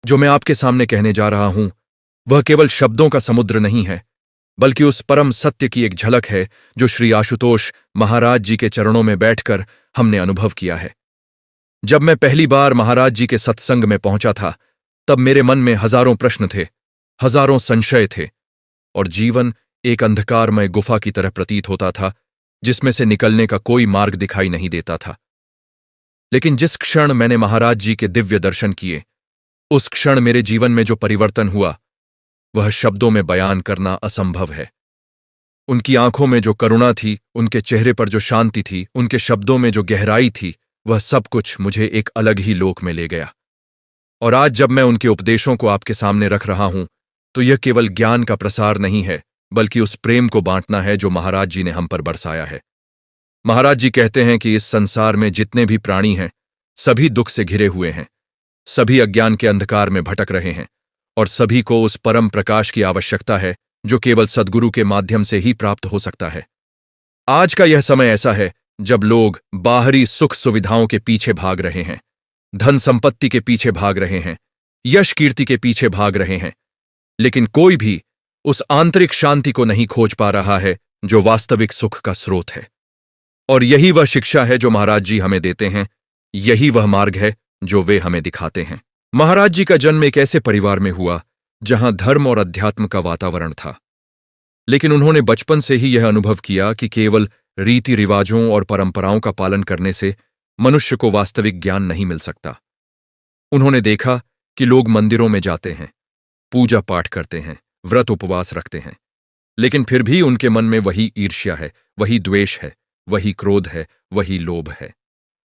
जो मैं आपके सामने कहने जा रहा हूं वह केवल शब्दों का समुद्र नहीं है, बल्कि उस परम सत्य की एक झलक है जो श्री आशुतोष महाराज जी के चरणों में बैठकर हमने अनुभव किया है। जब मैं पहली बार महाराज जी के सत्संग में पहुंचा था, तब मेरे मन में हजारों प्रश्न थे, हजारों संशय थे, और जीवन एक अंधकारमय गुफा की तरह प्रतीत होता था जिसमें से निकलने का कोई मार्ग दिखाई नहीं देता था। लेकिन जिस क्षण मैंने महाराज जी के दिव्य दर्शन किए, उस क्षण मेरे जीवन में जो परिवर्तन हुआ वह शब्दों में बयान करना असंभव है। उनकी आंखों में जो करुणा थी, उनके चेहरे पर जो शांति थी, उनके शब्दों में जो गहराई थी, वह सब कुछ मुझे एक अलग ही लोक में ले गया। और आज जब मैं उनके उपदेशों को आपके सामने रख रहा हूं, तो यह केवल ज्ञान का प्रसार नहीं है, बल्कि उस प्रेम को बांटना है जो महाराज जी ने हम पर बरसाया है। महाराज जी कहते हैं कि इस संसार में जितने भी प्राणी हैं, सभी दुख से घिरे हुए हैं, सभी अज्ञान के अंधकार में भटक रहे हैं, और सभी को उस परम प्रकाश की आवश्यकता है जो केवल सद्गुरु के माध्यम से ही प्राप्त हो सकता है। आज का यह समय ऐसा है जब लोग बाहरी सुख सुविधाओं के पीछे भाग रहे हैं, धन संपत्ति के पीछे भाग रहे हैं, यश कीर्ति के पीछे भाग रहे हैं, लेकिन कोई भी उस आंतरिक शांति को नहीं खोज पा रहा है जो वास्तविक सुख का स्रोत है। और यही वह शिक्षा है जो महाराज जी हमें देते हैं, यही वह मार्ग है जो वे हमें दिखाते हैं। महाराज जी का जन्म एक ऐसे परिवार में हुआ जहां धर्म और अध्यात्म का वातावरण था, लेकिन उन्होंने बचपन से ही यह अनुभव किया कि केवल रीति रिवाजों और परंपराओं का पालन करने से मनुष्य को वास्तविक ज्ञान नहीं मिल सकता। उन्होंने देखा कि लोग मंदिरों में जाते हैं, पूजा पाठ करते हैं, व्रत उपवास रखते हैं, लेकिन फिर भी उनके मन में वही ईर्ष्या है, वही द्वेष है, वही क्रोध है, वही लोभ है।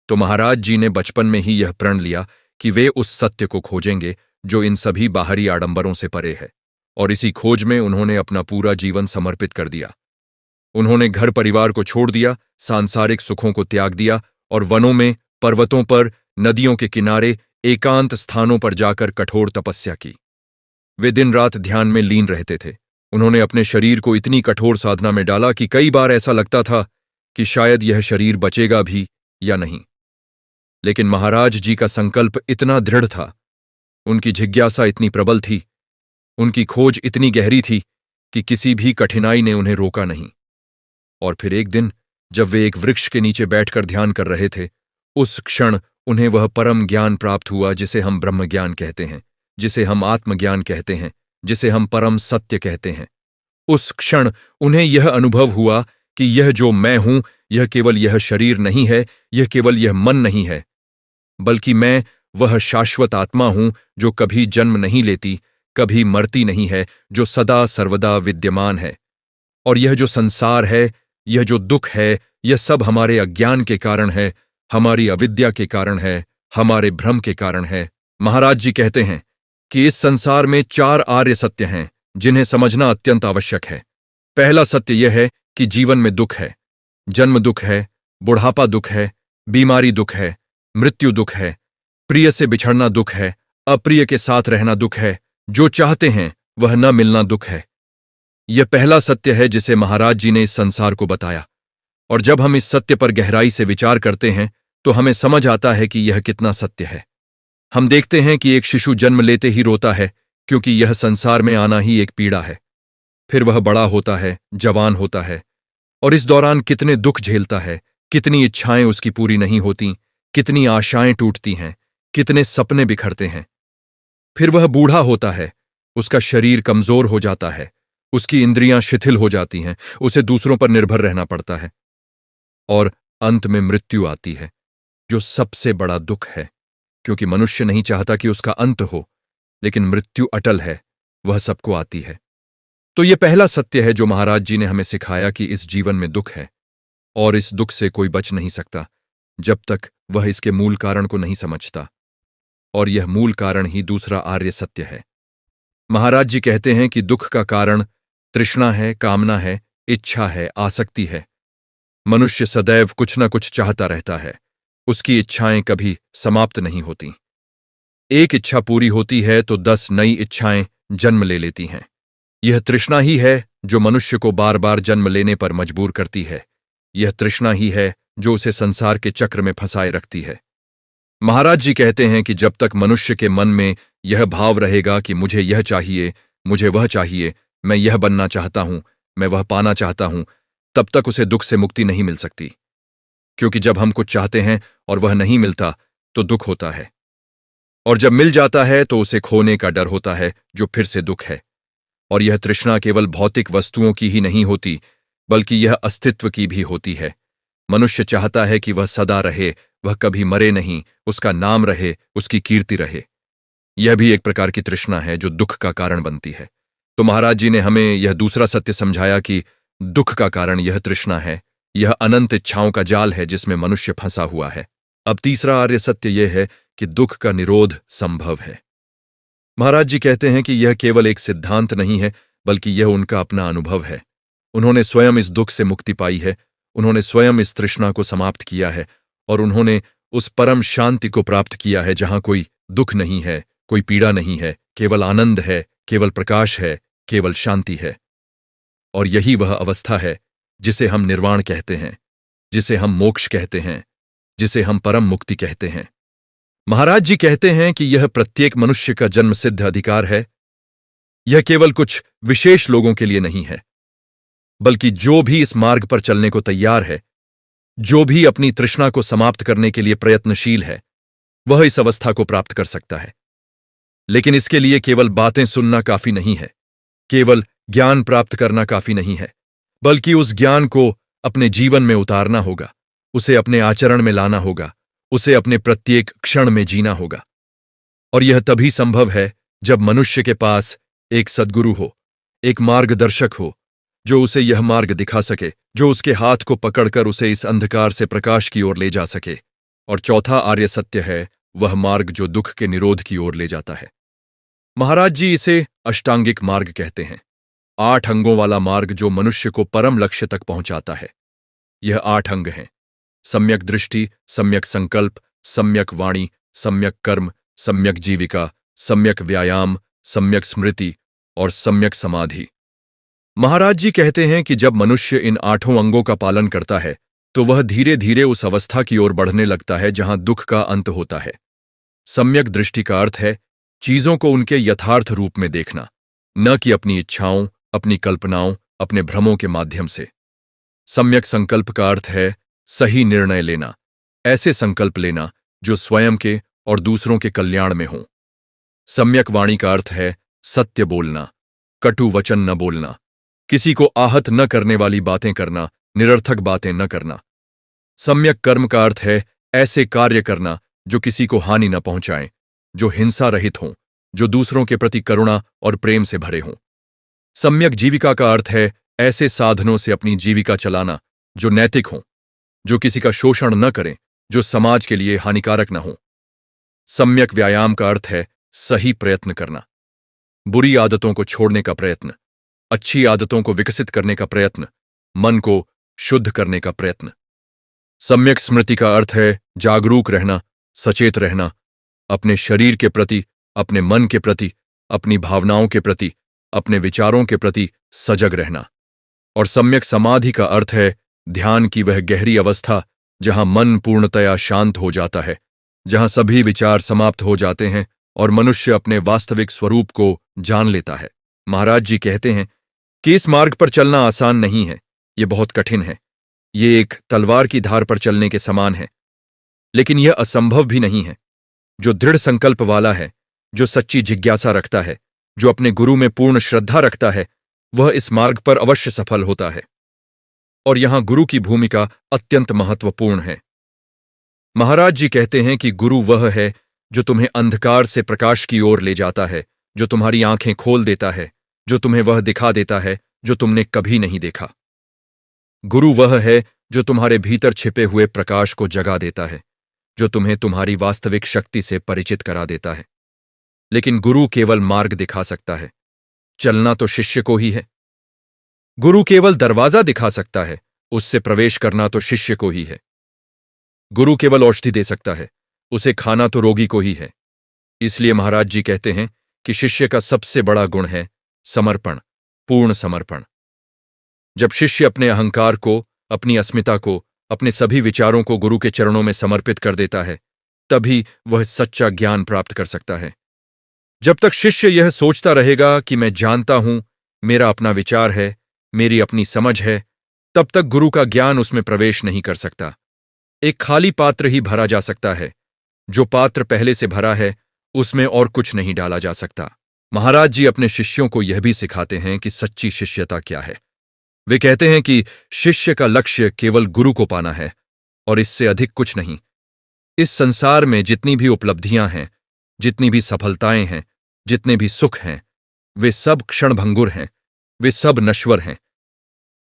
तो महाराज जी ने बचपन में ही यह प्रण लिया कि वे उस सत्य को खोजेंगे जो इन सभी बाहरी आडंबरों से परे है, और इसी खोज में उन्होंने अपना पूरा जीवन समर्पित कर दिया। उन्होंने घर परिवार को छोड़ दिया, सांसारिक सुखों को त्याग दिया और वनों में, पर्वतों पर, नदियों के किनारे, एकांत स्थानों पर जाकर कठोर तपस्या की। वे दिन रात ध्यान में लीन रहते थे। उन्होंने अपने शरीर को इतनी कठोर साधना में डाला कि कई बार ऐसा लगता था कि शायद यह शरीर बचेगा भी या नहीं। लेकिन महाराज जी का संकल्प इतना दृढ़ था, उनकी जिज्ञासा इतनी प्रबल थी, उनकी खोज इतनी गहरी थी कि किसी भी कठिनाई ने उन्हें रोका नहीं। और फिर एक दिन जब वे एक वृक्ष के नीचे बैठकर ध्यान कर रहे थे, उस क्षण उन्हें वह परम ज्ञान प्राप्त हुआ जिसे हम ब्रह्म ज्ञान कहते हैं, जिसे हम आत्मज्ञान कहते हैं, जिसे हम परम सत्य कहते हैं। उस क्षण उन्हें यह अनुभव हुआ कि यह जो मैं हूं, यह केवल यह शरीर नहीं है, यह केवल यह मन नहीं है, बल्कि मैं वह शाश्वत आत्मा हूं जो कभी जन्म नहीं लेती, कभी मरती नहीं है, जो सदा सर्वदा विद्यमान है। और यह जो संसार है, यह जो दुख है, यह सब हमारे अज्ञान के कारण है, हमारी अविद्या के कारण है, हमारे भ्रम के कारण है। महाराज जी कहते हैं कि इस संसार में 4 आर्य सत्य हैं जिन्हें समझना अत्यंत आवश्यक है। पहला सत्य यह है कि जीवन में दुख है, जन्म दुख है, बुढ़ापा दुख है, बीमारी दुख है, मृत्यु दुख है, प्रिय से बिछड़ना दुख है, अप्रिय के साथ रहना दुख है, जो चाहते हैं वह न मिलना दुख है। यह पहला सत्य है जिसे महाराज जी ने इस संसार को बताया। और जब हम इस सत्य पर गहराई से विचार करते हैं तो हमें समझ आता है कि यह कितना सत्य है। हम देखते हैं कि एक शिशु जन्म लेते ही रोता है क्योंकि यह संसार में आना ही एक पीड़ा है। फिर वह बड़ा होता है, जवान होता है, और इस दौरान कितने दुख झेलता है, कितनी इच्छाएं उसकी पूरी नहीं होती, कितनी आशाएं टूटती हैं, कितने सपने बिखरते हैं। फिर वह बूढ़ा होता है, उसका शरीर कमजोर हो जाता है, उसकी इंद्रियां शिथिल हो जाती हैं, उसे दूसरों पर निर्भर रहना पड़ता है, और अंत में मृत्यु आती है, जो सबसे बड़ा दुख है, क्योंकि मनुष्य नहीं चाहता कि उसका अंत हो, लेकिन मृत्यु अटल है, वह सबको आती है। तो यह पहला सत्य है जो महाराज जी ने हमें सिखाया कि इस जीवन में दुख है, और इस दुख से कोई बच नहीं सकता जब तक वह इसके मूल कारण को नहीं समझता। और यह मूल कारण ही दूसरा आर्य सत्य है। महाराज जी कहते हैं कि दुख का कारण तृष्णा है, कामना है, इच्छा है, आसक्ति है। मनुष्य सदैव कुछ न कुछ चाहता रहता है, उसकी इच्छाएं कभी समाप्त नहीं होती। एक इच्छा पूरी होती है तो 10 नई इच्छाएं जन्म ले लेती हैं। यह तृष्णा ही है जो मनुष्य को बार बार जन्म लेने पर मजबूर करती है। यह तृष्णा ही है जो उसे संसार के चक्र में फंसाए रखती है। महाराज जी कहते हैं कि जब तक मनुष्य के मन में यह भाव रहेगा कि मुझे यह चाहिए, मुझे वह चाहिए, मैं यह बनना चाहता हूं, मैं वह पाना चाहता हूं, तब तक उसे दुख से मुक्ति नहीं मिल सकती। क्योंकि जब हम कुछ चाहते हैं और वह नहीं मिलता तो दुख होता है, और जब मिल जाता है तो उसे खोने का डर होता है, जो फिर से दुख है। और यह तृष्णा केवल भौतिक वस्तुओं की ही नहीं होती, बल्कि यह अस्तित्व की भी होती है। मनुष्य चाहता है कि वह सदा रहे, वह कभी मरे नहीं, उसका नाम रहे, उसकी कीर्ति रहे। यह भी एक प्रकार की तृष्णा है जो दुख का कारण बनती है। तो महाराज जी ने हमें यह दूसरा सत्य समझाया कि दुख का कारण यह तृष्णा है, यह अनंत इच्छाओं का जाल है जिसमें मनुष्य फंसा हुआ है। अब तीसरा आर्य सत्य यह है कि दुख का निरोध संभव है। महाराज जी कहते हैं कि यह केवल एक सिद्धांत नहीं है, बल्कि यह उनका अपना अनुभव है। उन्होंने स्वयं इस दुख से मुक्ति पाई है, उन्होंने स्वयं इस तृष्णा को समाप्त किया है, और उन्होंने उस परम शांति को प्राप्त किया है जहां कोई दुख नहीं है, कोई पीड़ा नहीं है, केवल आनंद है, केवल प्रकाश है, केवल शांति है। और यही वह अवस्था है जिसे हम निर्वाण कहते हैं, जिसे हम मोक्ष कहते हैं, जिसे हम परम मुक्ति कहते हैं। महाराज जी कहते हैं कि यह प्रत्येक मनुष्य का जन्मसिद्ध अधिकार है। यह केवल कुछ विशेष लोगों के लिए नहीं है, बल्कि जो भी इस मार्ग पर चलने को तैयार है, जो भी अपनी तृष्णा को समाप्त करने के लिए प्रयत्नशील है, वह इस अवस्था को प्राप्त कर सकता है। लेकिन इसके लिए केवल बातें सुनना काफी नहीं है, केवल ज्ञान प्राप्त करना काफी नहीं है, बल्कि उस ज्ञान को अपने जीवन में उतारना होगा, उसे अपने आचरण में लाना होगा, उसे अपने प्रत्येक क्षण में जीना होगा। और यह तभी संभव है जब मनुष्य के पास एक सद्गुरु हो, एक मार्गदर्शक हो, जो उसे यह मार्ग दिखा सके, जो उसके हाथ को पकड़कर उसे इस अंधकार से प्रकाश की ओर ले जा सके। और चौथा आर्य सत्य है वह मार्ग जो दुख के निरोध की ओर ले जाता है। महाराज जी इसे अष्टांगिक मार्ग कहते हैं, 8 अंगों वाला मार्ग जो मनुष्य को परम लक्ष्य तक पहुंचाता है। यह 8 अंग हैं: सम्यक दृष्टि, सम्यक संकल्प, सम्यक वाणी, सम्यक कर्म, सम्यक जीविका, सम्यक व्यायाम, सम्यक स्मृति और सम्यक समाधि। महाराज जी कहते हैं कि जब मनुष्य इन 8 अंगों का पालन करता है तो वह धीरे धीरे उस अवस्था की ओर बढ़ने लगता है जहां दुख का अंत होता है। सम्यक दृष्टि का अर्थ है चीजों को उनके यथार्थ रूप में देखना, न कि अपनी इच्छाओं, अपनी कल्पनाओं, अपने भ्रमों के माध्यम से। सम्यक संकल्प का अर्थ है सही निर्णय लेना, ऐसे संकल्प लेना जो स्वयं के और दूसरों के कल्याण में हों। सम्यक वाणी का अर्थ है सत्य बोलना, कटु वचन न बोलना, किसी को आहत न करने वाली बातें करना, निरर्थक बातें न करना। सम्यक कर्म का अर्थ है ऐसे कार्य करना जो किसी को हानि न पहुंचाएं, जो हिंसा रहित हों, जो दूसरों के प्रति करुणा और प्रेम से भरे हों। सम्यक जीविका का अर्थ है ऐसे साधनों से अपनी जीविका चलाना जो नैतिक हों, जो किसी का शोषण न करें, जो समाज के लिए हानिकारक न हों। सम्यक व्यायाम का अर्थ है सही प्रयत्न करना, बुरी आदतों को छोड़ने का प्रयत्न, अच्छी आदतों को विकसित करने का प्रयत्न, मन को शुद्ध करने का प्रयत्न। सम्यक स्मृति का अर्थ है जागरूक रहना, सचेत रहना, अपने शरीर के प्रति, अपने मन के प्रति, अपनी भावनाओं के प्रति, अपने विचारों के प्रति सजग रहना। और सम्यक समाधि का अर्थ है ध्यान की वह गहरी अवस्था जहां मन पूर्णतया शांत हो जाता है, जहां सभी विचार समाप्त हो जाते हैं और मनुष्य अपने वास्तविक स्वरूप को जान लेता है। महाराज जी कहते हैं कि इस मार्ग पर चलना आसान नहीं है, यह बहुत कठिन है, ये एक तलवार की धार पर चलने के समान है। लेकिन यह असंभव भी नहीं है। जो दृढ़ संकल्प वाला है, जो सच्ची जिज्ञासा रखता है, जो अपने गुरु में पूर्ण श्रद्धा रखता है, वह इस मार्ग पर अवश्य सफल होता है। और यहां गुरु की भूमिका अत्यंत महत्वपूर्ण है। महाराज जी कहते हैं कि गुरु वह है जो तुम्हें अंधकार से प्रकाश की ओर ले जाता है, जो तुम्हारी आंखें खोल देता है, जो तुम्हें वह दिखा देता है जो तुमने कभी नहीं देखा। गुरु वह है जो तुम्हारे भीतर छिपे हुए प्रकाश को जगा देता है, जो तुम्हें तुम्हारी वास्तविक शक्ति से परिचित करा देता है। लेकिन गुरु केवल मार्ग दिखा सकता है, चलना तो शिष्य को ही है। गुरु केवल दरवाजा दिखा सकता है, उससे प्रवेश करना तो शिष्य को ही है। गुरु केवल औषधि दे सकता है, उसे खाना तो रोगी को ही है। इसलिए महाराज जी कहते हैं कि शिष्य का सबसे बड़ा गुण है समर्पण, पूर्ण समर्पण। जब शिष्य अपने अहंकार को, अपनी अस्मिता को, अपने सभी विचारों को गुरु के चरणों में समर्पित कर देता है, तभी वह सच्चा ज्ञान प्राप्त कर सकता है। जब तक शिष्य यह सोचता रहेगा कि मैं जानता हूं, मेरा अपना विचार है, मेरी अपनी समझ है, तब तक गुरु का ज्ञान उसमें प्रवेश नहीं कर सकता। एक खाली पात्र ही भरा जा सकता है। जो पात्र पहले से भरा है, उसमें और कुछ नहीं डाला जा सकता। महाराज जी अपने शिष्यों को यह भी सिखाते हैं कि सच्ची शिष्यता क्या है। वे कहते हैं कि शिष्य का लक्ष्य केवल गुरु को पाना है और इससे अधिक कुछ नहीं। इस संसार में जितनी भी उपलब्धियां हैं, जितनी भी सफलताएं हैं, जितने भी सुख हैं, वे सब क्षणभंगुर हैं, वे सब नश्वर हैं।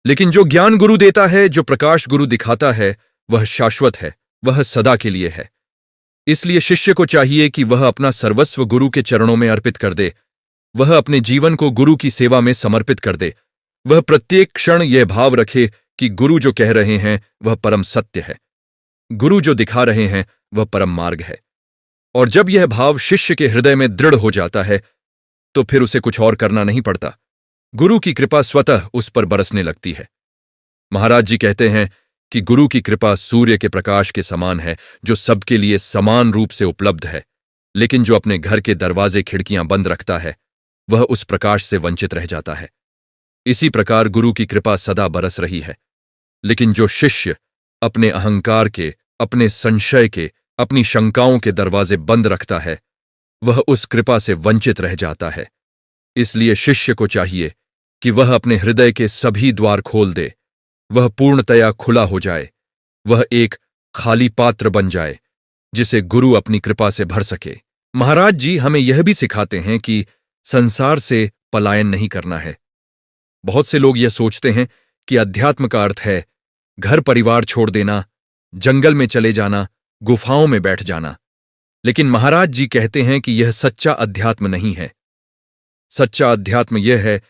लेकिन जो ज्ञान गुरु देता है, जो प्रकाश गुरु दिखाता है, वह शाश्वत है, वह सदा के लिए है। इसलिए शिष्य को चाहिए कि वह अपना सर्वस्व गुरु के चरणों में अर्पित कर दे, वह अपने जीवन को गुरु की सेवा में समर्पित कर दे, वह प्रत्येक क्षण यह भाव रखे कि गुरु जो कह रहे हैं वह परम सत्य है, गुरु जो दिखा रहे हैं वह परम मार्ग है। और जब यह भाव शिष्य के हृदय में दृढ़ हो जाता है, तो फिर उसे कुछ और करना नहीं पड़ता। गुरु की कृपा स्वतः उस पर बरसने लगती है। महाराज जी कहते हैं कि गुरु की कृपा सूर्य के प्रकाश के समान है, जो सबके लिए समान रूप से उपलब्ध है, लेकिन जो अपने घर के दरवाजे खिड़कियां बंद रखता है, वह उस प्रकाश से वंचित रह जाता है। इसी प्रकार गुरु की कृपा सदा बरस रही है, लेकिन जो शिष्य अपने अहंकार के, अपने संशय के, अपनी शंकाओं के दरवाजे बंद रखता है, वह उस कृपा से वंचित रह जाता है। इसलिए शिष्य को चाहिए कि वह अपने हृदय के सभी द्वार खोल दे, वह पूर्णतया खुला हो जाए, वह एक खाली पात्र बन जाए जिसे गुरु अपनी कृपा से भर सके। महाराज जी हमें यह भी सिखाते हैं कि संसार से पलायन नहीं करना है। बहुत से लोग यह सोचते हैं कि अध्यात्म का अर्थ है घर परिवार छोड़ देना, जंगल में चले जाना, गुफाओं में बैठ जाना। लेकिन महाराज जी कहते हैं कि यह सच्चा अध्यात्म नहीं है। सच्चा अध्यात्म यह है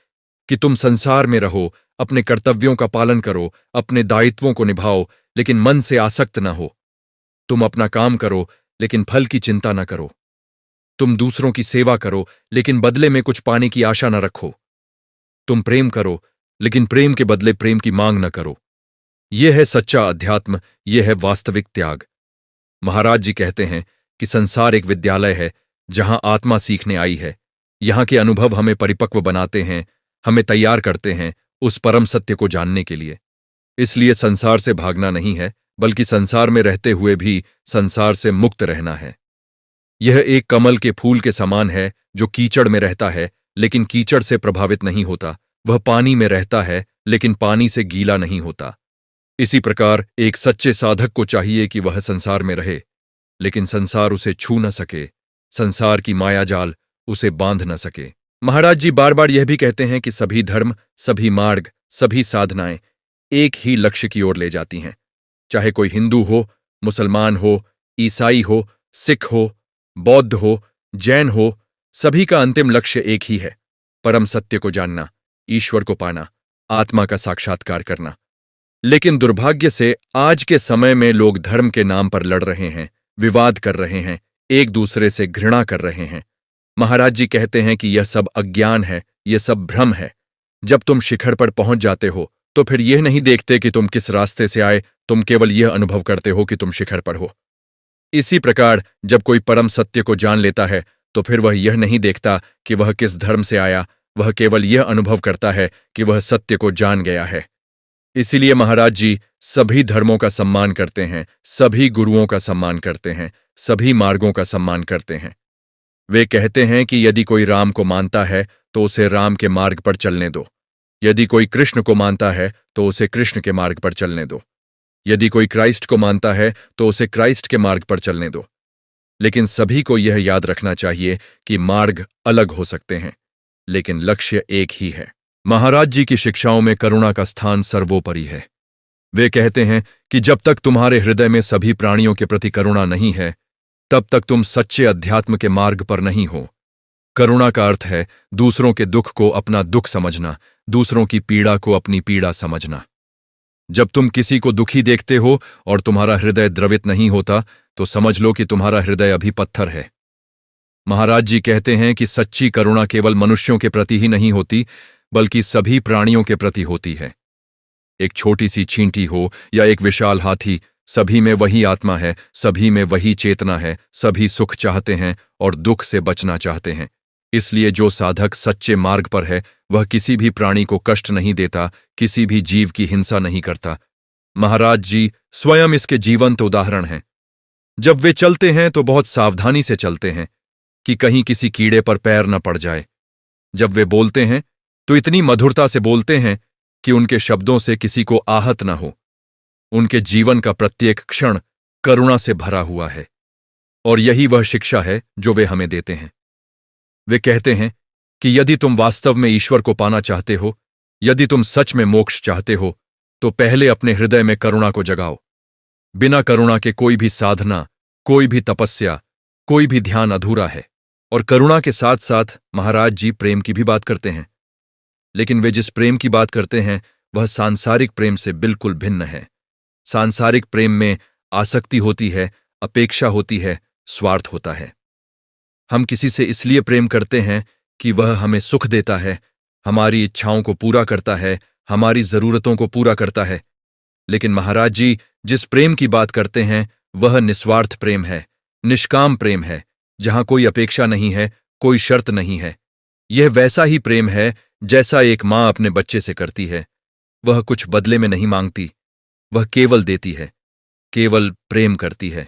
कि तुम संसार में रहो, अपने कर्तव्यों का पालन करो, अपने दायित्वों को निभाओ, लेकिन मन से आसक्त न हो। तुम अपना काम करो, लेकिन फल की चिंता न करो। तुम दूसरों की सेवा करो, लेकिन बदले में कुछ पाने की आशा न रखो। तुम प्रेम करो, लेकिन प्रेम के बदले प्रेम की मांग न करो। यह है सच्चा अध्यात्म, यह है वास्तविक त्याग। महाराज जी कहते हैं कि संसार एक विद्यालय है जहां आत्मा सीखने आई है। यहां के अनुभव हमें परिपक्व बनाते हैं, हमें तैयार करते हैं उस परम सत्य को जानने के लिए। इसलिए संसार से भागना नहीं है, बल्कि संसार में रहते हुए भी संसार से मुक्त रहना है। यह एक कमल के फूल के समान है जो कीचड़ में रहता है, लेकिन कीचड़ से प्रभावित नहीं होता। वह पानी में रहता है, लेकिन पानी से गीला नहीं होता। इसी प्रकार एक सच्चे साधक को चाहिए कि वह संसार में रहे, लेकिन संसार उसे छू न सके, संसार की मायाजाल उसे बांध न सके। महाराज जी बार बार यह भी कहते हैं कि सभी धर्म, सभी मार्ग, सभी साधनाएं एक ही लक्ष्य की ओर ले जाती हैं। चाहे कोई हिंदू हो, मुसलमान हो, ईसाई हो, सिख हो, बौद्ध हो, जैन हो, सभी का अंतिम लक्ष्य एक ही है, परम सत्य को जानना, ईश्वर को पाना, आत्मा का साक्षात्कार करना। लेकिन दुर्भाग्य से आज के समय में लोग धर्म के नाम पर लड़ रहे हैं, विवाद कर रहे हैं, एक दूसरे से घृणा कर रहे हैं। महाराज जी कहते हैं कि यह सब अज्ञान है, यह सब भ्रम है। जब तुम शिखर पर पहुंच जाते हो तो फिर यह नहीं देखते कि तुम किस रास्ते से आए, तुम केवल यह अनुभव करते हो कि तुम शिखर पर हो। इसी प्रकार जब कोई परम सत्य को जान लेता है तो फिर वह यह नहीं देखता कि वह किस धर्म से आया, वह केवल यह अनुभव करता है कि वह सत्य को जान गया है। इसीलिए महाराज जी सभी धर्मों का सम्मान करते हैं, सभी गुरुओं का सम्मान करते हैं, सभी मार्गों का सम्मान करते हैं। वे कहते हैं कि यदि कोई राम को मानता है तो उसे राम के मार्ग पर चलने दो, यदि कोई कृष्ण को मानता है तो उसे कृष्ण के मार्ग पर चलने दो, यदि कोई क्राइस्ट को मानता है तो उसे क्राइस्ट के मार्ग पर चलने दो। लेकिन सभी को यह याद रखना चाहिए कि मार्ग अलग हो सकते हैं, लेकिन लक्ष्य एक ही है। महाराज जी की शिक्षाओं में करुणा का स्थान सर्वोपरि है। वे कहते हैं कि जब तक तुम्हारे हृदय में सभी प्राणियों के प्रति करुणा नहीं है, तब तक तुम सच्चे अध्यात्म के मार्ग पर नहीं हो। करुणा का अर्थ है दूसरों के दुख को अपना दुख समझना, दूसरों की पीड़ा को अपनी पीड़ा समझना। जब तुम किसी को दुखी देखते हो और तुम्हारा हृदय द्रवित नहीं होता, तो समझ लो कि तुम्हारा हृदय अभी पत्थर है। महाराज जी कहते हैं कि सच्ची करुणा केवल मनुष्यों के प्रति ही नहीं होती, बल्कि सभी प्राणियों के प्रति होती है। एक छोटी सी चींटी हो या एक विशाल हाथी, सभी में वही आत्मा है, सभी में वही चेतना है, सभी सुख चाहते हैं और दुख से बचना चाहते हैं। इसलिए जो साधक सच्चे मार्ग पर है वह किसी भी प्राणी को कष्ट नहीं देता, किसी भी जीव की हिंसा नहीं करता। महाराज जी स्वयं इसके जीवंत उदाहरण हैं। जब वे चलते हैं तो बहुत सावधानी से चलते हैं कि कहीं किसी कीड़े पर पैर न पड़ जाए। जब वे बोलते हैं तो इतनी मधुरता से बोलते हैं कि उनके शब्दों से किसी को आहत न हो। उनके जीवन का प्रत्येक क्षण करुणा से भरा हुआ है और यही वह शिक्षा है जो वे हमें देते हैं। वे कहते हैं कि यदि तुम वास्तव में ईश्वर को पाना चाहते हो, यदि तुम सच में मोक्ष चाहते हो, तो पहले अपने हृदय में करुणा को जगाओ। बिना करुणा के कोई भी साधना, कोई भी तपस्या, कोई भी ध्यान अधूरा है। और करुणा के साथ साथ महाराज जी प्रेम की भी बात करते हैं, लेकिन वे जिस प्रेम की बात करते हैं वह सांसारिक प्रेम से बिल्कुल भिन्न है। सांसारिक प्रेम में आसक्ति होती है, अपेक्षा होती है, स्वार्थ होता है। हम किसी से इसलिए प्रेम करते हैं कि वह हमें सुख देता है, हमारी इच्छाओं को पूरा करता है, हमारी जरूरतों को पूरा करता है। लेकिन महाराज जी जिस प्रेम की बात करते हैं वह निस्वार्थ प्रेम है, निष्काम प्रेम है, जहां कोई अपेक्षा नहीं है, कोई शर्त नहीं है। यह वैसा ही प्रेम है जैसा एक मां अपने बच्चे से करती है। वह कुछ बदले में नहीं मांगती, वह केवल देती है, केवल प्रेम करती है।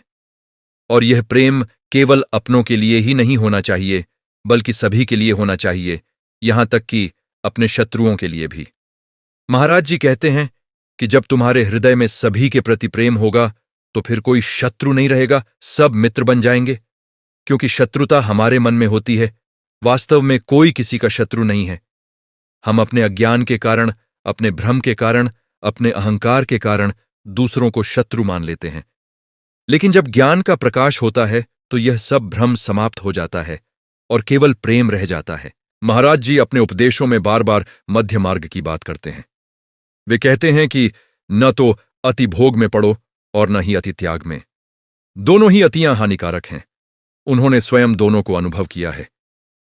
और यह प्रेम केवल अपनों के लिए ही नहीं होना चाहिए, बल्कि सभी के लिए होना चाहिए, यहां तक कि अपने शत्रुओं के लिए भी। महाराज जी कहते हैं कि जब तुम्हारे हृदय में सभी के प्रति प्रेम होगा तो फिर कोई शत्रु नहीं रहेगा, सब मित्र बन जाएंगे। क्योंकि शत्रुता हमारे मन में होती है, वास्तव में कोई किसी का शत्रु नहीं है। हम अपने अज्ञान के कारण, अपने भ्रम के कारण, अपने अहंकार के कारण दूसरों को शत्रु मान लेते हैं। लेकिन जब ज्ञान का प्रकाश होता है तो यह सब भ्रम समाप्त हो जाता है और केवल प्रेम रह जाता है। महाराज जी अपने उपदेशों में बार बार मध्य मार्ग की बात करते हैं। वे कहते हैं कि न तो अति भोग में पड़ो और न ही अति त्याग में। दोनों ही अतियां हानिकारक हैं। उन्होंने स्वयं दोनों को अनुभव किया है।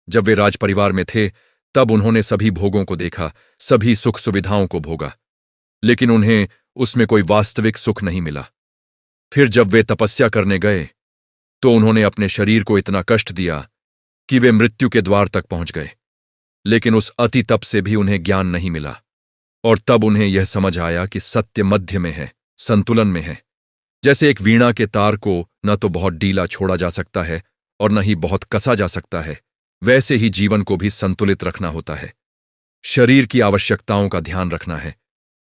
जब वे राजपरिवार में थे तब उन्होंने सभी भोगों को देखा, सभी सुख सुविधाओं को भोगा, लेकिन उन्हें उसमें कोई वास्तविक सुख नहीं मिला। फिर जब वे तपस्या करने गए तो उन्होंने अपने शरीर को इतना कष्ट दिया कि वे मृत्यु के द्वार तक पहुंच गए। लेकिन उस अति तप से भी उन्हें ज्ञान नहीं मिला और तब उन्हें यह समझ आया कि सत्य मध्य में है, संतुलन में है। जैसे एक वीणा के तार को न तो बहुत ढीला छोड़ा जा सकता है और न ही बहुत कसा जा सकता है, वैसे ही जीवन को भी संतुलित रखना होता है। शरीर की आवश्यकताओं का ध्यान रखना है,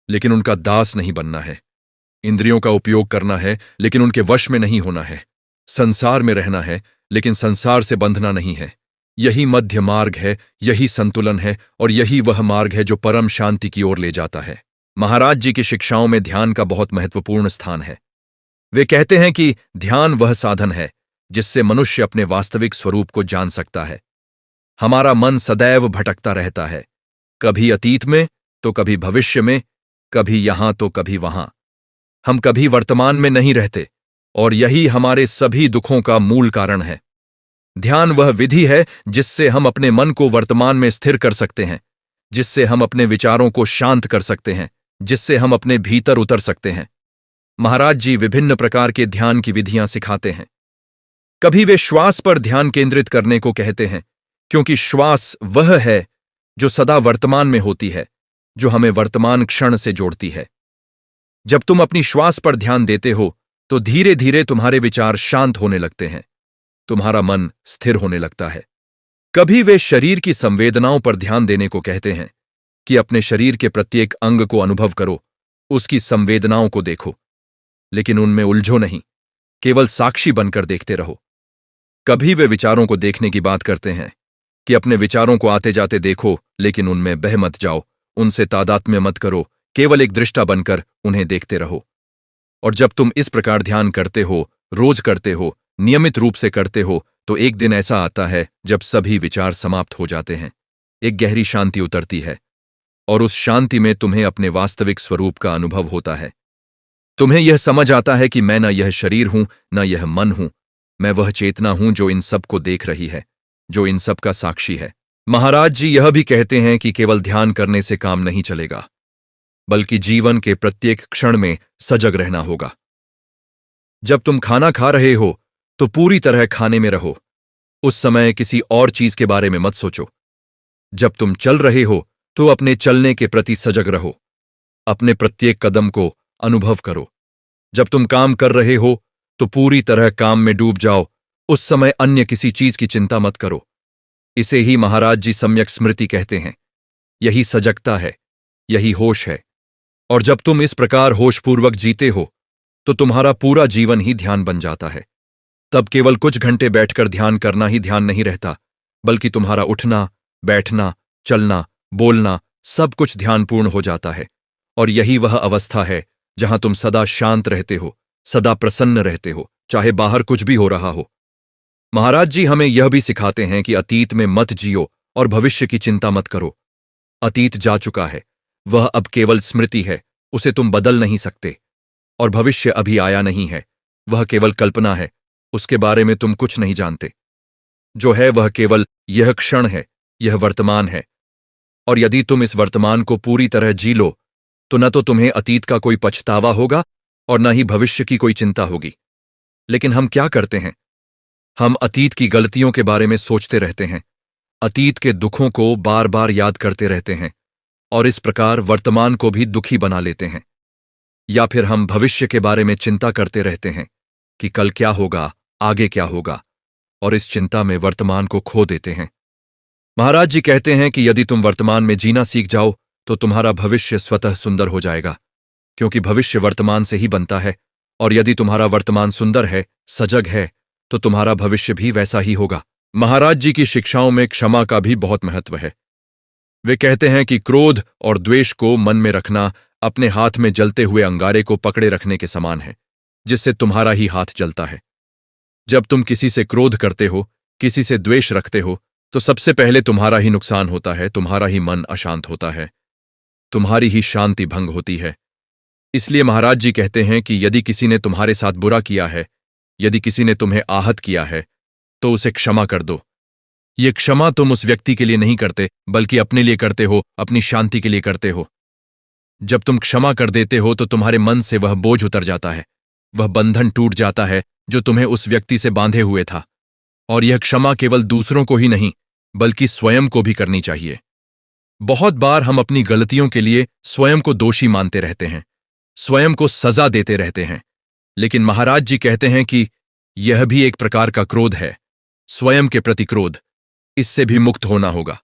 लेकिन उनका दास नहीं बनना है। इंद्रियों का उपयोग करना है, लेकिन उनके वश में नहीं होना है। संसार में रहना है, लेकिन संसार से बंधना नहीं है। यही मध्य मार्ग है, यही संतुलन है और यही वह मार्ग है जो परम शांति की ओर ले जाता है। महाराज जी की शिक्षाओं में ध्यान का बहुत महत्वपूर्ण स्थान है। वे कहते हैं कि ध्यान वह साधन है जिससे मनुष्य अपने वास्तविक स्वरूप को जान सकता है। हमारा मन सदैव भटकता रहता है, कभी अतीत में तो कभी भविष्य में, कभी यहां तो कभी वहां। हम कभी वर्तमान में नहीं रहते और यही हमारे सभी दुखों का मूल कारण है। ध्यान वह विधि है जिससे हम अपने मन को वर्तमान में स्थिर कर सकते हैं, जिससे हम अपने विचारों को शांत कर सकते हैं, जिससे हम अपने भीतर उतर सकते हैं। महाराज जी विभिन्न प्रकार के ध्यान की विधियां सिखाते हैं। कभी वे श्वास पर ध्यान केंद्रित करने को कहते हैं, क्योंकि श्वास वह है जो सदा वर्तमान में होती है, जो हमें वर्तमान क्षण से जोड़ती है। जब तुम अपनी श्वास पर ध्यान देते हो तो धीरे धीरे तुम्हारे विचार शांत होने लगते हैं, तुम्हारा मन स्थिर होने लगता है। कभी वे शरीर की संवेदनाओं पर ध्यान देने को कहते हैं कि अपने शरीर के प्रत्येक अंग को अनुभव करो, उसकी संवेदनाओं को देखो, लेकिन उनमें उलझो नहीं, केवल साक्षी बनकर देखते रहो। कभी वे विचारों को देखने की बात करते हैं कि अपने विचारों को आते जाते देखो, लेकिन उनमें बह मत जाओ, उनसे तादात्म्य मत करो, केवल एक दृष्टा बनकर उन्हें देखते रहो। और जब तुम इस प्रकार ध्यान करते हो, रोज करते हो, नियमित रूप से करते हो, तो एक दिन ऐसा आता है जब सभी विचार समाप्त हो जाते हैं, एक गहरी शांति उतरती है और उस शांति में तुम्हें अपने वास्तविक स्वरूप का अनुभव होता है। तुम्हें यह समझ आता है कि मैं न यह शरीर हूं, न यह मन हूं, मैं वह चेतना हूं जो इन सब को देख रही है, जो इन सब का साक्षी है। महाराज जी यह भी कहते हैं कि केवल ध्यान करने से काम नहीं चलेगा, बल्कि जीवन के प्रत्येक क्षण में सजग रहना होगा। जब तुम खाना खा रहे हो तो पूरी तरह खाने में रहो। उस समय किसी और चीज के बारे में मत सोचो। जब तुम चल रहे हो तो अपने चलने के प्रति सजग रहो। अपने प्रत्येक कदम को अनुभव करो। जब तुम काम कर रहे हो तो पूरी तरह काम में डूब जाओ। उस समय अन्य किसी चीज की चिंता मत करो। इसे ही महाराज जी सम्यक स्मृति कहते हैं। यही सजगता है, यही होश है। और जब तुम इस प्रकार होशपूर्वक जीते हो तो तुम्हारा पूरा जीवन ही ध्यान बन जाता है। तब केवल कुछ घंटे बैठकर ध्यान करना ही ध्यान नहीं रहता, बल्कि तुम्हारा उठना, बैठना, चलना, बोलना सब कुछ ध्यानपूर्ण हो जाता है। और यही वह अवस्था है जहां तुम सदा शांत रहते हो, सदा प्रसन्न रहते हो, चाहे बाहर कुछ भी हो रहा हो। महाराज जी हमें यह भी सिखाते हैं कि अतीत में मत जियो और भविष्य की चिंता मत करो। अतीत जा चुका है, वह अब केवल स्मृति है, उसे तुम बदल नहीं सकते। और भविष्य अभी आया नहीं है, वह केवल कल्पना है, उसके बारे में तुम कुछ नहीं जानते। जो है वह केवल यह क्षण है, यह वर्तमान है। और यदि तुम इस वर्तमान को पूरी तरह जी लो तो न तो तुम्हें अतीत का कोई पछतावा होगा और न ही भविष्य की कोई चिंता होगी। लेकिन हम क्या करते हैं? हम अतीत की गलतियों के बारे में सोचते रहते हैं, अतीत के दुखों को बार बार याद करते रहते हैं और इस प्रकार वर्तमान को भी दुखी बना लेते हैं। या फिर हम भविष्य के बारे में चिंता करते रहते हैं कि कल क्या होगा, आगे क्या होगा, और इस चिंता में वर्तमान को खो देते हैं। महाराज जी कहते हैं कि यदि तुम वर्तमान में जीना सीख जाओ तो तुम्हारा भविष्य स्वतः सुंदर हो जाएगा, क्योंकि भविष्य वर्तमान से ही बनता है। और यदि तुम्हारा वर्तमान सुंदर है, सजग है, तो तुम्हारा भविष्य भी वैसा ही होगा। महाराज जी की शिक्षाओं में क्षमा का भी बहुत महत्व है। वे कहते हैं कि क्रोध और द्वेष को मन में रखना अपने हाथ में जलते हुए अंगारे को पकड़े रखने के समान है, जिससे तुम्हारा ही हाथ जलता है। जब तुम किसी से क्रोध करते हो, किसी से द्वेष रखते हो, तो सबसे पहले तुम्हारा ही नुकसान होता है, तुम्हारा ही मन अशांत होता है, तुम्हारी ही शांति भंग होती है। इसलिए महाराज जी कहते हैं कि यदि किसी ने तुम्हारे साथ बुरा किया है, यदि किसी ने तुम्हें आहत किया है, तो उसे क्षमा कर दो। ये क्षमा तुम उस व्यक्ति के लिए नहीं करते, बल्कि अपने लिए करते हो, अपनी शांति के लिए करते हो। जब तुम क्षमा कर देते हो तो तुम्हारे मन से वह बोझ उतर जाता है, वह बंधन टूट जाता है जो तुम्हें उस व्यक्ति से बांधे हुए था। और यह क्षमा केवल दूसरों को ही नहीं, बल्कि स्वयं को भी करनी चाहिए। बहुत बार हम अपनी गलतियों के लिए स्वयं को दोषी मानते रहते हैं, स्वयं को सजा देते रहते हैं। लेकिन महाराज जी कहते हैं कि यह भी एक प्रकार का क्रोध है, स्वयं के प्रति क्रोध। इससे भी मुक्त होना होगा।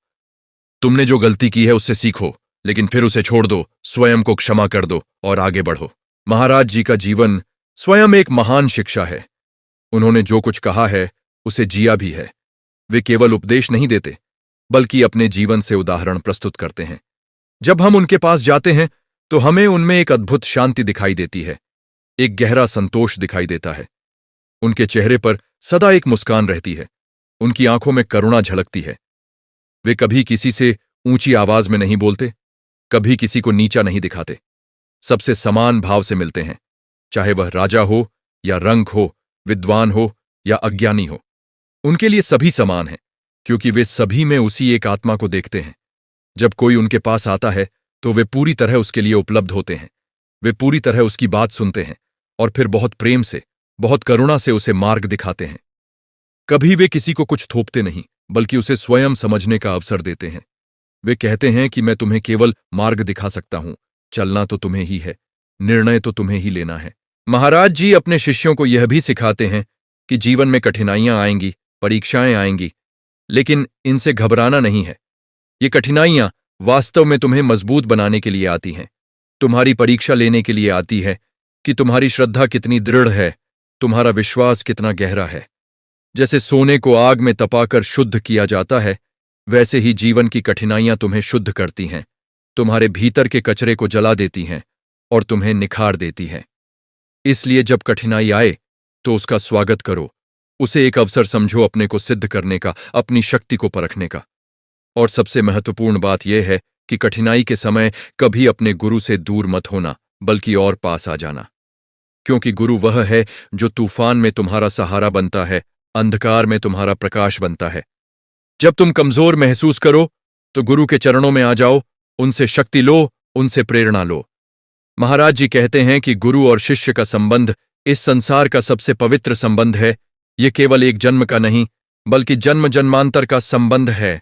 तुमने जो गलती की है उससे सीखो, लेकिन फिर उसे छोड़ दो, स्वयं को क्षमा कर दो और आगे बढ़ो। महाराज जी का जीवन स्वयं एक महान शिक्षा है। उन्होंने जो कुछ कहा है उसे जिया भी है। वे केवल उपदेश नहीं देते, बल्कि अपने जीवन से उदाहरण प्रस्तुत करते हैं। जब हम उनके पास जाते हैं तो हमें उनमें एक अद्भुत शांति दिखाई देती है, एक गहरा संतोष दिखाई देता है। उनके चेहरे पर सदा एक मुस्कान रहती है, उनकी आंखों में करुणा झलकती है। वे कभी किसी से ऊंची आवाज में नहीं बोलते, कभी किसी को नीचा नहीं दिखाते, सबसे समान भाव से मिलते हैं, चाहे वह राजा हो या रंग हो, विद्वान हो या अज्ञानी हो। उनके लिए सभी समान हैं, क्योंकि वे सभी में उसी एक आत्मा को देखते हैं। जब कोई उनके पास आता है तो वे पूरी तरह उसके लिए उपलब्ध होते हैं, वे पूरी तरह उसकी बात सुनते हैं और फिर बहुत प्रेम से, बहुत करुणा से उसे मार्ग दिखाते हैं। कभी वे किसी को कुछ थोपते नहीं, बल्कि उसे स्वयं समझने का अवसर देते हैं। वे कहते हैं कि मैं तुम्हें केवल मार्ग दिखा सकता हूं, चलना तो तुम्हें ही है, निर्णय तो तुम्हें ही लेना है। महाराज जी अपने शिष्यों को यह भी सिखाते हैं कि जीवन में कठिनाइयां आएंगी, परीक्षाएं आएंगी, लेकिन इनसे घबराना नहीं है। ये कठिनाइयां वास्तव में तुम्हें मजबूत बनाने के लिए आती हैं, तुम्हारी परीक्षा लेने के लिए आती है कि तुम्हारी श्रद्धा कितनी दृढ़ है, तुम्हारा विश्वास कितना गहरा है। जैसे सोने को आग में तपाकर शुद्ध किया जाता है, वैसे ही जीवन की कठिनाइयां तुम्हें शुद्ध करती हैं, तुम्हारे भीतर के कचरे को जला देती हैं और तुम्हें निखार देती हैं। इसलिए जब कठिनाई आए तो उसका स्वागत करो, उसे एक अवसर समझो अपने को सिद्ध करने का, अपनी शक्ति को परखने का। और सबसे महत्वपूर्ण बात यह है कि कठिनाई के समय कभी अपने गुरु से दूर मत होना, बल्कि और पास आ जाना, क्योंकि गुरु वह है जो तूफान में तुम्हारा सहारा बनता है, अंधकार में तुम्हारा प्रकाश बनता है। जब तुम कमजोर महसूस करो तो गुरु के चरणों में आ जाओ, उनसे शक्ति लो, उनसे प्रेरणा लो। महाराज जी कहते हैं कि गुरु और शिष्य का संबंध इस संसार का सबसे पवित्र संबंध है। ये केवल एक जन्म का नहीं, बल्कि जन्म जन्मांतर का संबंध है।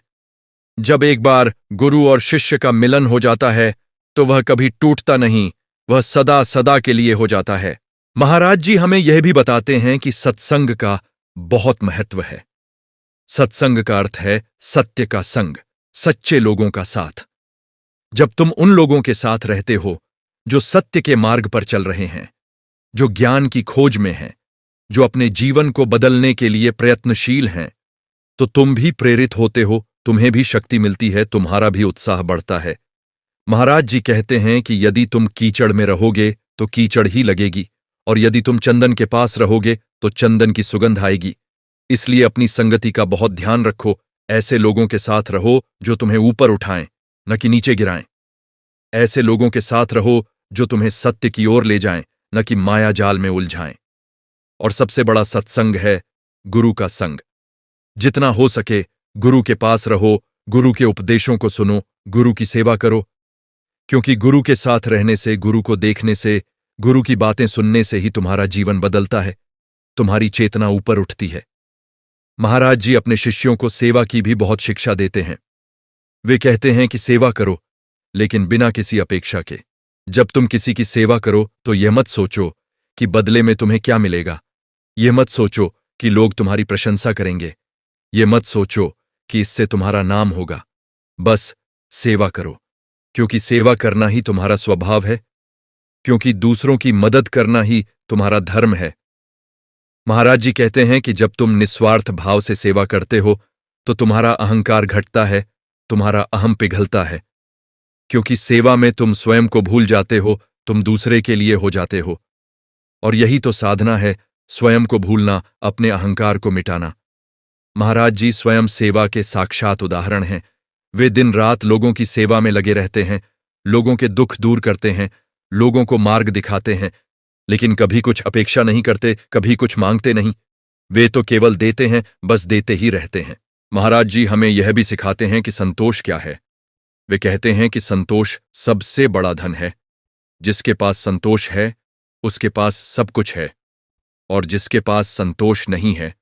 जब एक बार गुरु और शिष्य का मिलन हो जाता है तो वह कभी टूटता नहीं, वह सदा सदा के लिए हो जाता है। महाराज जी हमें यह भी बताते हैं कि सत्संग का बहुत महत्व है। सत्संग का अर्थ है सत्य का संग, सच्चे लोगों का साथ। जब तुम उन लोगों के साथ रहते हो जो सत्य के मार्ग पर चल रहे हैं, जो ज्ञान की खोज में हैं, जो अपने जीवन को बदलने के लिए प्रयत्नशील हैं, तो तुम भी प्रेरित होते हो, तुम्हें भी शक्ति मिलती है, तुम्हारा भी उत्साह बढ़ता है। महाराज जी कहते हैं कि यदि तुम कीचड़ में रहोगे तो कीचड़ ही लगेगी, और यदि तुम चंदन के पास रहोगे तो चंदन की सुगंध आएगी। इसलिए अपनी संगति का बहुत ध्यान रखो। ऐसे लोगों के साथ रहो जो तुम्हें ऊपर उठाएं, न कि नीचे गिराएं। ऐसे लोगों के साथ रहो जो तुम्हें सत्य की ओर ले जाएं, न कि माया जाल में उलझाएं। और सबसे बड़ा सत्संग है गुरु का संग। जितना हो सके गुरु के पास रहो, गुरु के उपदेशों को सुनो, गुरु की सेवा करो, क्योंकि गुरु के साथ रहने से, गुरु को देखने से, गुरु की बातें सुनने से ही तुम्हारा जीवन बदलता है, तुम्हारी चेतना ऊपर उठती है। महाराज जी अपने शिष्यों को सेवा की भी बहुत शिक्षा देते हैं। वे कहते हैं कि सेवा करो, लेकिन बिना किसी अपेक्षा के। जब तुम किसी की सेवा करो तो यह मत सोचो कि बदले में तुम्हें क्या मिलेगा। यह मत सोचो कि लोग तुम्हारी प्रशंसा करेंगे। यह मत सोचो कि इससे तुम्हारा नाम होगा। बस सेवा करो, क्योंकि सेवा करना ही तुम्हारा स्वभाव है, क्योंकि दूसरों की मदद करना ही तुम्हारा धर्म है। महाराज जी कहते हैं कि जब तुम निस्वार्थ भाव से सेवा करते हो तो तुम्हारा अहंकार घटता है, तुम्हारा अहम पिघलता है, क्योंकि सेवा में तुम स्वयं को भूल जाते हो, तुम दूसरे के लिए हो जाते हो। और यही तो साधना है, स्वयं को भूलना, अपने अहंकार को मिटाना। महाराज जी स्वयं सेवा के साक्षात उदाहरण हैं। वे दिन रात लोगों की सेवा में लगे रहते हैं, लोगों के दुख दूर करते हैं, लोगों को मार्ग दिखाते हैं, लेकिन कभी कुछ अपेक्षा नहीं करते, कभी कुछ मांगते नहीं। वे तो केवल देते हैं, बस देते ही रहते हैं। महाराज जी हमें यह भी सिखाते हैं कि संतोष क्या है। वे कहते हैं कि संतोष सबसे बड़ा धन है। जिसके पास संतोष है उसके पास सब कुछ है, और जिसके पास संतोष नहीं है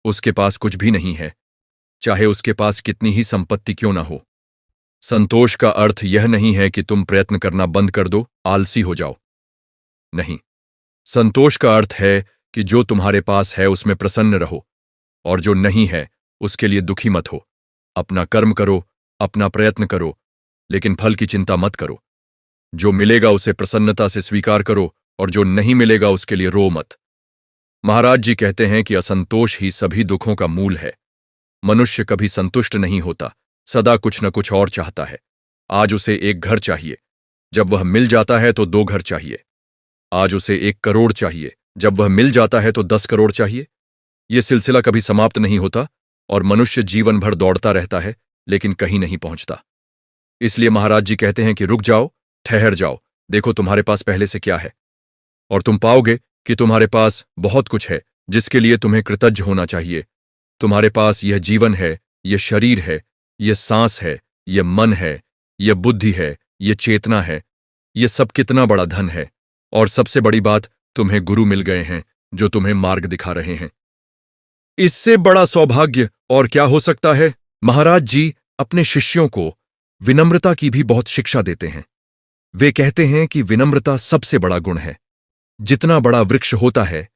उसके पास कुछ भी नहीं है, चाहे उसके पास कितनी ही संपत्ति क्यों ना हो। संतोष का अर्थ यह नहीं है कि तुम प्रयत्न करना बंद कर दो, आलसी हो जाओ। नहीं, संतोष का अर्थ है कि जो तुम्हारे पास है उसमें प्रसन्न रहो, और जो नहीं है उसके लिए दुखी मत हो। अपना कर्म करो, अपना प्रयत्न करो, लेकिन फल की चिंता मत करो। जो मिलेगा उसे प्रसन्नता से स्वीकार करो, और जो नहीं मिलेगा उसके लिए रो मत। महाराज जी कहते हैं कि असंतोष ही सभी दुखों का मूल है। मनुष्य कभी संतुष्ट नहीं होता, सदा कुछ न कुछ और चाहता है। आज उसे एक घर चाहिए, जब वह मिल जाता है तो 2 घर चाहिए। आज उसे 1 करोड़ चाहिए, जब वह मिल जाता है तो 10 करोड़ चाहिए। यह सिलसिला कभी समाप्त नहीं होता, और मनुष्य जीवन भर दौड़ता रहता है, लेकिन कहीं नहीं पहुंचता। इसलिए महाराज जी कहते हैं कि रुक जाओ, ठहर जाओ, देखो तुम्हारे पास पहले से क्या है, और तुम पाओगे कि तुम्हारे पास बहुत कुछ है जिसके लिए तुम्हें कृतज्ञ होना चाहिए। तुम्हारे पास यह जीवन है, यह शरीर है, यह सांस है, यह मन है, यह बुद्धि है, यह चेतना है। यह सब कितना बड़ा धन है। और सबसे बड़ी बात, तुम्हें गुरु मिल गए हैं जो तुम्हें मार्ग दिखा रहे हैं। इससे बड़ा सौभाग्य और क्या हो सकता है। महाराज जी अपने शिष्यों को विनम्रता की भी बहुत शिक्षा देते हैं। वे कहते हैं कि विनम्रता सबसे बड़ा गुण है। जितना बड़ा वृक्ष होता है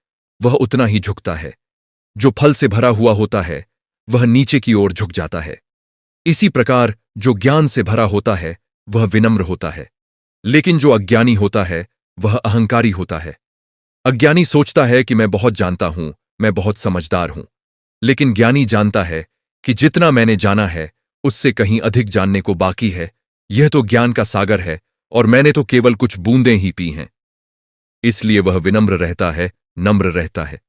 वह उतना ही झुकता है। जो फल से भरा हुआ होता है वह नीचे की ओर झुक जाता है। इसी प्रकार जो ज्ञान से भरा होता है वह विनम्र होता है, लेकिन जो अज्ञानी होता है वह अहंकारी होता है। अज्ञानी सोचता है कि मैं बहुत जानता हूं, मैं बहुत समझदार हूं, लेकिन ज्ञानी जानता है कि जितना मैंने जाना है उससे कहीं अधिक जानने को बाकी है। यह तो ज्ञान का सागर है, और मैंने तो केवल कुछ बूंदें ही पी हैं। इसलिए वह विनम्र रहता है, नम्र रहता है।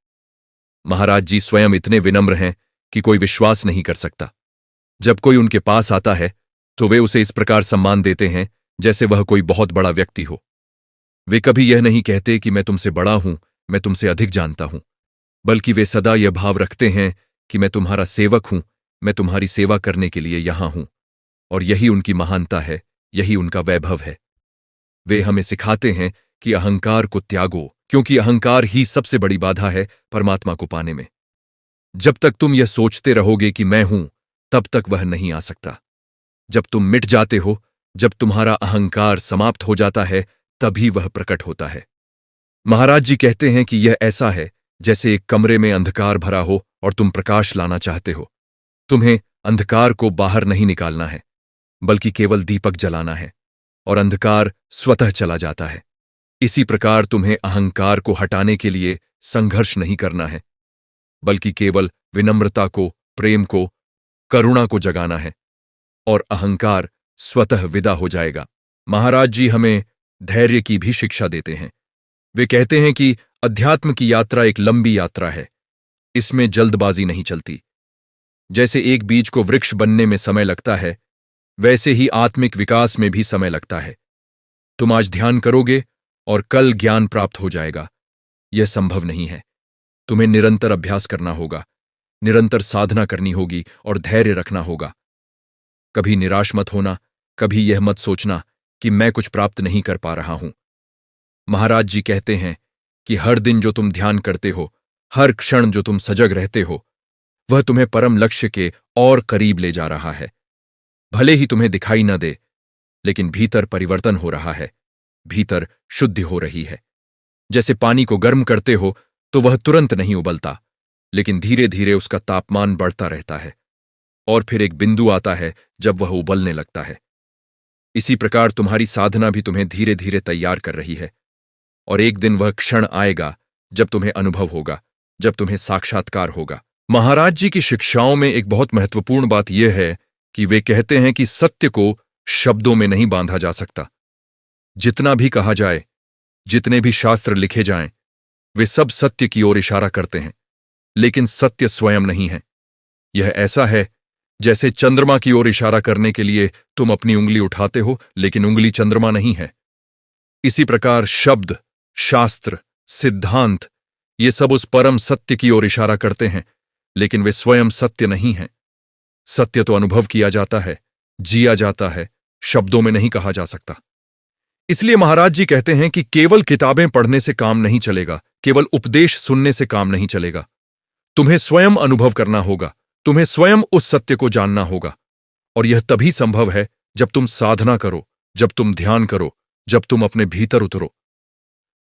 महाराज जी स्वयं इतने विनम्र हैं कि कोई विश्वास नहीं कर सकता। जब कोई उनके पास आता है तो वे उसे इस प्रकार सम्मान देते हैं जैसे वह कोई बहुत बड़ा व्यक्ति हो। वे कभी यह नहीं कहते कि मैं तुमसे बड़ा हूं, मैं तुमसे अधिक जानता हूं, बल्कि वे सदा यह भाव रखते हैं कि मैं तुम्हारा सेवक हूं, मैं तुम्हारी सेवा करने के लिए यहां हूं। और यही उनकी महानता है, यही उनका वैभव है। वे हमें सिखाते हैं कि अहंकार को त्यागो, क्योंकि अहंकार ही सबसे बड़ी बाधा है परमात्मा को पाने में। जब तक तुम यह सोचते रहोगे कि मैं हूं, तब तक वह नहीं आ सकता। जब तुम मिट जाते हो, जब तुम्हारा अहंकार समाप्त हो जाता है, तभी वह प्रकट होता है। महाराज जी कहते हैं कि यह ऐसा है जैसे एक कमरे में अंधकार भरा हो और तुम प्रकाश लाना चाहते हो। तुम्हें अंधकार को बाहर नहीं निकालना है, बल्कि केवल दीपक जलाना है, और अंधकार स्वतः चला जाता है। इसी प्रकार तुम्हें अहंकार को हटाने के लिए संघर्ष नहीं करना है, बल्कि केवल विनम्रता को, प्रेम को, करुणा को जगाना है, और अहंकार स्वतः विदा हो जाएगा। महाराज जी हमें धैर्य की भी शिक्षा देते हैं। वे कहते हैं कि अध्यात्म की यात्रा एक लंबी यात्रा है, इसमें जल्दबाजी नहीं चलती। जैसे एक बीज को वृक्ष बनने में समय लगता है, वैसे ही आत्मिक विकास में भी समय लगता है। तुम आज ध्यान करोगे और कल ज्ञान प्राप्त हो जाएगा, यह संभव नहीं है। तुम्हें निरंतर अभ्यास करना होगा, निरंतर साधना करनी होगी और धैर्य रखना होगा। कभी निराश मत होना, कभी यह मत सोचना कि मैं कुछ प्राप्त नहीं कर पा रहा हूं। महाराज जी कहते हैं कि हर दिन जो तुम ध्यान करते हो, हर क्षण जो तुम सजग रहते हो, वह तुम्हें परम लक्ष्य के और करीब ले जा रहा है। भले ही तुम्हें दिखाई न दे, लेकिन भीतर परिवर्तन हो रहा है, भीतर शुद्धि हो रही है। जैसे पानी को गर्म करते हो तो वह तुरंत नहीं उबलता, लेकिन धीरे धीरे उसका तापमान बढ़ता रहता है, और फिर एक बिंदु आता है जब वह उबलने लगता है। इसी प्रकार तुम्हारी साधना भी तुम्हें धीरे धीरे तैयार कर रही है, और एक दिन वह क्षण आएगा जब तुम्हें अनुभव होगा, जब तुम्हें साक्षात्कार होगा। महाराज जी की शिक्षाओं में एक बहुत महत्वपूर्ण बात यह है कि वे कहते हैं कि सत्य को शब्दों में नहीं बांधा जा सकता। जितना भी कहा जाए, जितने भी शास्त्र लिखे जाएं, वे सब सत्य की ओर इशारा करते हैं, लेकिन सत्य स्वयं नहीं है। यह ऐसा है जैसे चंद्रमा की ओर इशारा करने के लिए तुम अपनी उंगली उठाते हो, लेकिन उंगली चंद्रमा नहीं है। इसी प्रकार शब्द, शास्त्र, सिद्धांत, ये सब उस परम सत्य की ओर इशारा करते हैं, लेकिन वे स्वयं सत्य नहीं हैं। सत्य तो अनुभव किया जाता है, जिया जाता है, शब्दों में नहीं कहा जा सकता। इसलिए महाराज जी कहते हैं कि केवल किताबें पढ़ने से काम नहीं चलेगा, केवल उपदेश सुनने से काम नहीं चलेगा। तुम्हें स्वयं अनुभव करना होगा, तुम्हें स्वयं उस सत्य को जानना होगा, और यह तभी संभव है जब तुम साधना करो, जब तुम ध्यान करो, जब तुम अपने भीतर उतरो।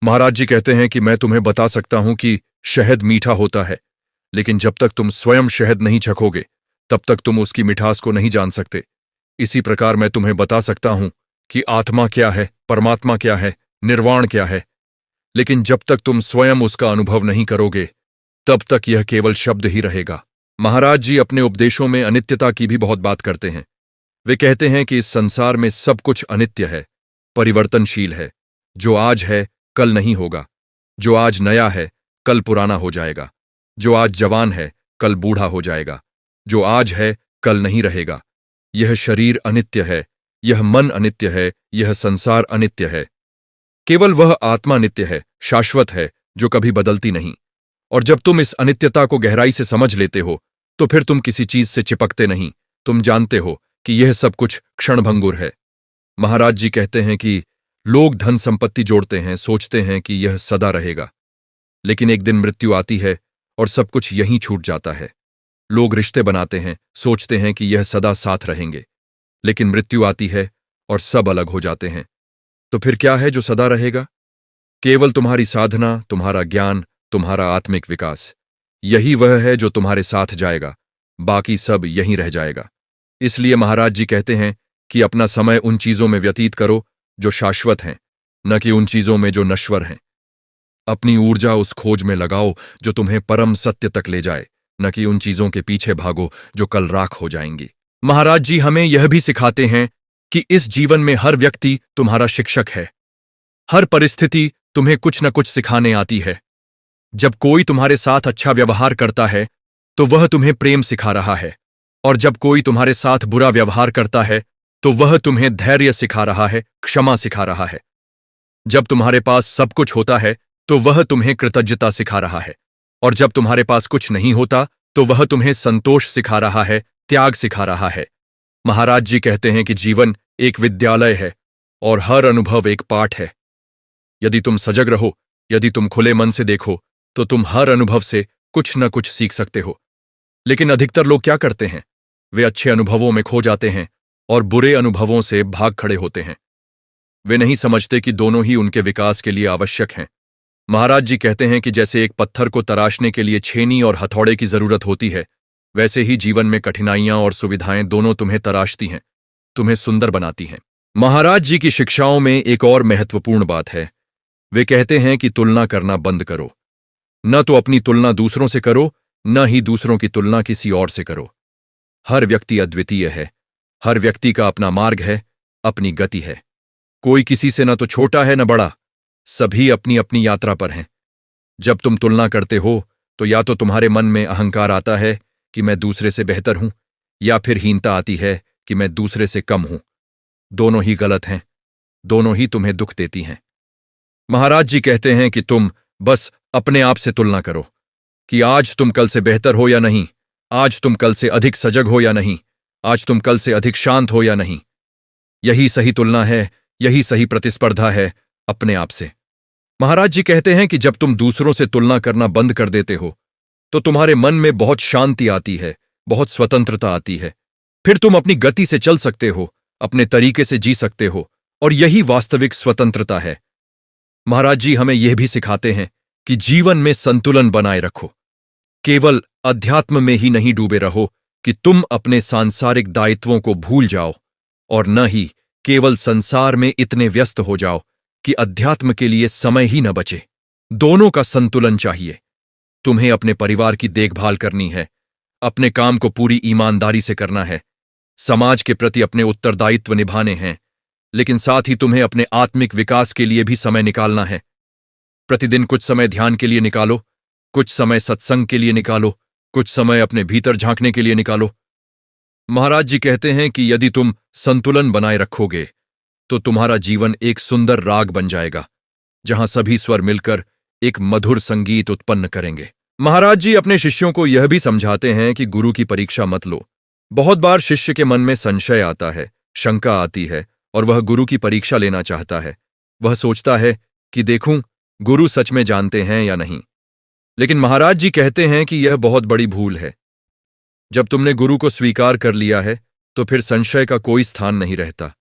महाराज जी कहते हैं कि मैं तुम्हें बता सकता हूं कि शहद मीठा होता है, लेकिन जब तक तुम स्वयं शहद नहीं चखोगे, तब तक तुम उसकी मिठास को नहीं जान सकते। इसी प्रकार मैं तुम्हें बता सकता हूं कि आत्मा क्या है, परमात्मा क्या है, निर्वाण क्या है, लेकिन जब तक तुम स्वयं उसका अनुभव नहीं करोगे, तब तक यह केवल शब्द ही रहेगा। महाराज जी अपने उपदेशों में अनित्यता की भी बहुत बात करते हैं। वे कहते हैं कि इस संसार में सब कुछ अनित्य है, परिवर्तनशील है। जो आज है कल नहीं होगा, जो आज नया है कल पुराना हो जाएगा, जो आज जवान है कल बूढ़ा हो जाएगा, जो आज है कल नहीं रहेगा। यह शरीर अनित्य है, यह मन अनित्य है, यह संसार अनित्य है। केवल वह आत्मा नित्य है, शाश्वत है, जो कभी बदलती नहीं। और जब तुम इस अनित्यता को गहराई से समझ लेते हो, तो फिर तुम किसी चीज से चिपकते नहीं। तुम जानते हो कि यह सब कुछ क्षणभंगुर है। महाराज जी कहते हैं कि लोग धन संपत्ति जोड़ते हैं, सोचते हैं कि यह सदा रहेगा, लेकिन एक दिन मृत्यु आती है और सब कुछ यहीं छूट जाता है। लोग रिश्ते बनाते हैं, सोचते हैं कि यह सदा साथ रहेंगे, लेकिन मृत्यु आती है और सब अलग हो जाते हैं। तो फिर क्या है जो सदा रहेगा? केवल तुम्हारी साधना, तुम्हारा ज्ञान, तुम्हारा आत्मिक विकास, यही वह है जो तुम्हारे साथ जाएगा, बाकी सब यहीं रह जाएगा। इसलिए महाराज जी कहते हैं कि अपना समय उन चीजों में व्यतीत करो जो शाश्वत हैं, न कि उन चीजों में जो नश्वर हैं। अपनी ऊर्जा उस खोज में लगाओ जो तुम्हें परम सत्य तक ले जाए, न कि उन चीजों के पीछे भागो जो कल राख हो जाएंगी। महाराज जी हमें यह भी सिखाते हैं कि इस जीवन में हर व्यक्ति तुम्हारा शिक्षक है। हर परिस्थिति तुम्हें कुछ न कुछ सिखाने आती है। जब कोई तुम्हारे साथ अच्छा व्यवहार करता है, तो वह तुम्हें प्रेम सिखा रहा है, और जब कोई तुम्हारे साथ बुरा व्यवहार करता है, तो वह तुम्हें धैर्य सिखा रहा है, क्षमा सिखा रहा है। जब तुम्हारे पास सब कुछ होता है, तो वह तुम्हें कृतज्ञता सिखा रहा है, और जब तुम्हारे पास कुछ नहीं होता, तो वह तुम्हें संतोष सिखा रहा है, त्याग सिखा रहा है। महाराज जी कहते हैं कि जीवन एक विद्यालय है और हर अनुभव एक पाठ है। यदि तुम सजग रहो, यदि तुम खुले मन से देखो तो तुम हर अनुभव से कुछ न कुछ सीख सकते हो। लेकिन अधिकतर लोग क्या करते हैं? वे अच्छे अनुभवों में खो जाते हैं और बुरे अनुभवों से भाग खड़े होते हैं। वे नहीं समझते कि दोनों ही उनके विकास के लिए आवश्यक हैं। महाराज जी कहते हैं कि जैसे एक पत्थर को तराशने के लिए छेनी और हथौड़े की जरूरत होती है, वैसे ही जीवन में कठिनाइयां और सुविधाएं दोनों तुम्हें तराशती हैं, तुम्हें सुंदर बनाती हैं। महाराज जी की शिक्षाओं में एक और महत्वपूर्ण बात है। वे कहते हैं कि तुलना करना बंद करो। न तो अपनी तुलना दूसरों से करो, न ही दूसरों की तुलना किसी और से करो। हर व्यक्ति अद्वितीय है। हर व्यक्ति का अपना मार्ग है, अपनी गति है। कोई किसी से न तो छोटा है न बड़ा, सभी अपनी अपनी यात्रा पर हैं। जब तुम तुलना करते हो तो या तो तुम्हारे मन में अहंकार आता है कि मैं दूसरे से बेहतर हूं, या फिर हीनता आती है कि मैं दूसरे से कम हूं। दोनों ही गलत हैं, दोनों ही तुम्हें दुख देती हैं। महाराज जी कहते हैं कि तुम बस अपने आप से तुलना करो कि आज तुम कल से बेहतर हो या नहीं, आज तुम कल से अधिक सजग हो या नहीं, आज तुम कल से अधिक शांत हो या नहीं। यही सही तुलना है, यही सही प्रतिस्पर्धा है अपने आप से। महाराज जी कहते हैं कि जब तुम दूसरों से तुलना करना बंद कर देते हो तो तुम्हारे मन में बहुत शांति आती है, बहुत स्वतंत्रता आती है। फिर तुम अपनी गति से चल सकते हो, अपने तरीके से जी सकते हो, और यही वास्तविक स्वतंत्रता है। महाराज जी हमें यह भी सिखाते हैं कि जीवन में संतुलन बनाए रखो। केवल अध्यात्म में ही नहीं डूबे रहो कि तुम अपने सांसारिक दायित्वों को भूल जाओ, और न ही केवल संसार में इतने व्यस्त हो जाओ कि अध्यात्म के लिए समय ही न बचे। दोनों का संतुलन चाहिए। तुम्हें अपने परिवार की देखभाल करनी है, अपने काम को पूरी ईमानदारी से करना है, समाज के प्रति अपने उत्तरदायित्व निभाने हैं, लेकिन साथ ही तुम्हें अपने आत्मिक विकास के लिए भी समय निकालना है। प्रतिदिन कुछ समय ध्यान के लिए निकालो, कुछ समय सत्संग के लिए निकालो, कुछ समय अपने भीतर झांकने के लिए निकालो। महाराज जी कहते हैं कि यदि तुम संतुलन बनाए रखोगे तो तुम्हारा जीवन एक सुंदर राग बन जाएगा, जहां सभी स्वर मिलकर एक मधुर संगीत उत्पन्न करेंगे। महाराज जी अपने शिष्यों को यह भी समझाते हैं कि गुरु की परीक्षा मत लो। बहुत बार शिष्य के मन में संशय आता है, शंका आती है, और वह गुरु की परीक्षा लेना चाहता है। वह सोचता है कि देखूं गुरु सच में जानते हैं या नहीं। लेकिन महाराज जी कहते हैं कि यह बहुत बड़ी भूल है। जब तुमने गुरु को स्वीकार कर लिया है तो फिर संशय का कोई स्थान नहीं रहता।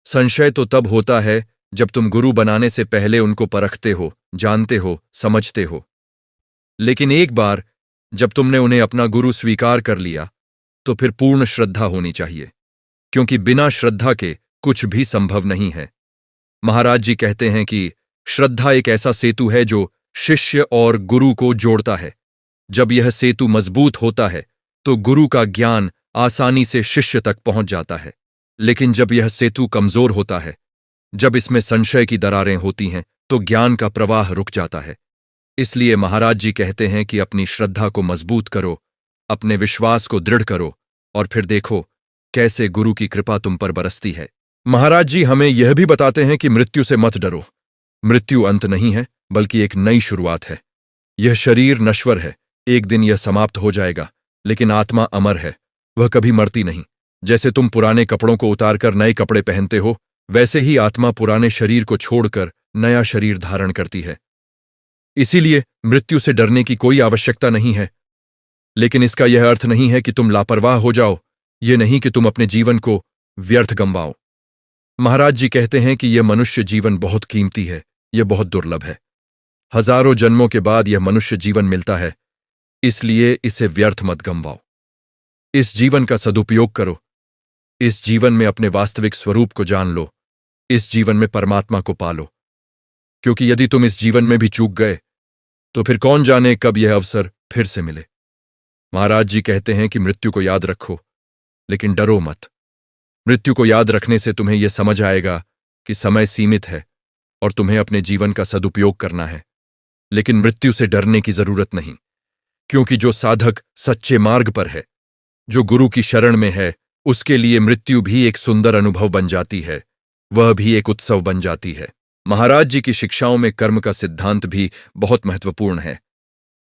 संशय तो तब होता है जब तुम गुरु बनाने से पहले उनको परखते हो, जानते हो, समझते हो। लेकिन एक बार जब तुमने उन्हें अपना गुरु स्वीकार कर लिया तो फिर पूर्ण श्रद्धा होनी चाहिए, क्योंकि बिना श्रद्धा के कुछ भी संभव नहीं है। महाराज जी कहते हैं कि श्रद्धा एक ऐसा सेतु है जो शिष्य और गुरु को जोड़ता है। जब यह सेतु मजबूत होता है तो गुरु का ज्ञान आसानी से शिष्य तक पहुंच जाता है। लेकिन जब यह सेतु कमजोर होता है, जब इसमें संशय की दरारें होती हैं, तो ज्ञान का प्रवाह रुक जाता है। इसलिए महाराज जी कहते हैं कि अपनी श्रद्धा को मजबूत करो, अपने विश्वास को दृढ़ करो, और फिर देखो कैसे गुरु की कृपा तुम पर बरसती है। महाराज जी हमें यह भी बताते हैं कि मृत्यु से मत डरो। मृत्यु अंत नहीं है, बल्कि एक नई शुरुआत है। यह शरीर नश्वर है, एक दिन यह समाप्त हो जाएगा, लेकिन आत्मा अमर है, वह कभी मरती नहीं। जैसे तुम पुराने कपड़ों को उतारकर नए कपड़े पहनते हो, वैसे ही आत्मा पुराने शरीर को छोड़कर नया शरीर धारण करती है। इसीलिए मृत्यु से डरने की कोई आवश्यकता नहीं है। लेकिन इसका यह अर्थ नहीं है कि तुम लापरवाह हो जाओ, यह नहीं कि तुम अपने जीवन को व्यर्थ गंवाओ। महाराज जी कहते हैं कि यह मनुष्य जीवन बहुत कीमती है, यह बहुत दुर्लभ है। हजारों जन्मों के बाद यह मनुष्य जीवन मिलता है, इसलिए इसे व्यर्थ मत गंवाओ। इस जीवन का सदुपयोग करो। इस जीवन में अपने वास्तविक स्वरूप को जान लो, इस जीवन में परमात्मा को पालो। क्योंकि यदि तुम इस जीवन में भी चूक गए तो फिर कौन जाने कब यह अवसर फिर से मिले। महाराज जी कहते हैं कि मृत्यु को याद रखो, लेकिन डरो मत। मृत्यु को याद रखने से तुम्हें यह समझ आएगा कि समय सीमित है और तुम्हें अपने जीवन का सदुपयोग करना है। लेकिन मृत्यु से डरने की जरूरत नहीं, क्योंकि जो साधक सच्चे मार्ग पर है, जो गुरु की शरण में है, उसके लिए मृत्यु भी एक सुंदर अनुभव बन जाती है, वह भी एक उत्सव बन जाती है। महाराज जी की शिक्षाओं में कर्म का सिद्धांत भी बहुत महत्वपूर्ण है।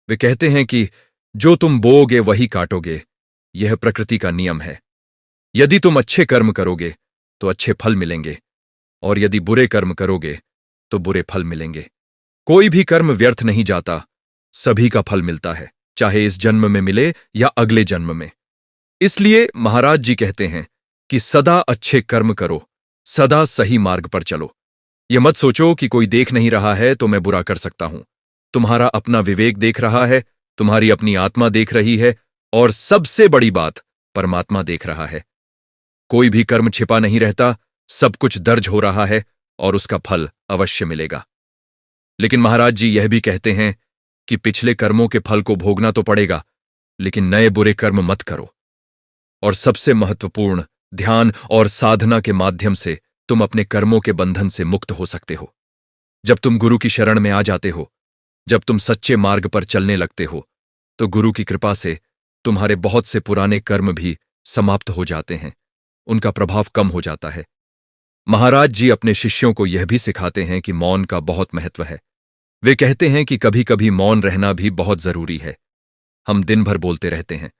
वे कहते हैं कि जो तुम बोओगे वही काटोगे, यह प्रकृति का नियम है। यदि तुम अच्छे कर्म करोगे तो अच्छे फल मिलेंगे, और यदि बुरे कर्म करोगे तो बुरे फल मिलेंगे। कोई भी कर्म व्यर्थ नहीं जाता, सभी का फल मिलता है, चाहे इस जन्म में मिले या अगले जन्म में। इसलिए महाराज जी कहते हैं कि सदा अच्छे कर्म करो, सदा सही मार्ग पर चलो। यह मत सोचो कि कोई देख नहीं रहा है तो मैं बुरा कर सकता हूं। तुम्हारा अपना विवेक देख रहा है, तुम्हारी अपनी आत्मा देख रही है, और सबसे बड़ी बात, परमात्मा देख रहा है। कोई भी कर्म छिपा नहीं रहता, सब कुछ दर्ज हो रहा है और उसका फल अवश्य मिलेगा। लेकिन महाराज जी यह भी कहते हैं कि पिछले कर्मों के फल को भोगना तो पड़ेगा, लेकिन नए बुरे कर्म मत करो। और सबसे महत्वपूर्ण, ध्यान और साधना के माध्यम से तुम अपने कर्मों के बंधन से मुक्त हो सकते हो। जब तुम गुरु की शरण में आ जाते हो, जब तुम सच्चे मार्ग पर चलने लगते हो, तो गुरु की कृपा से तुम्हारे बहुत से पुराने कर्म भी समाप्त हो जाते हैं, उनका प्रभाव कम हो जाता है। महाराज जी अपने शिष्यों को यह भी सिखाते हैं कि मौन का बहुत महत्व है। वे कहते हैं कि कभी कभी मौन रहना भी बहुत जरूरी है। हम दिन भर बोलते रहते हैं,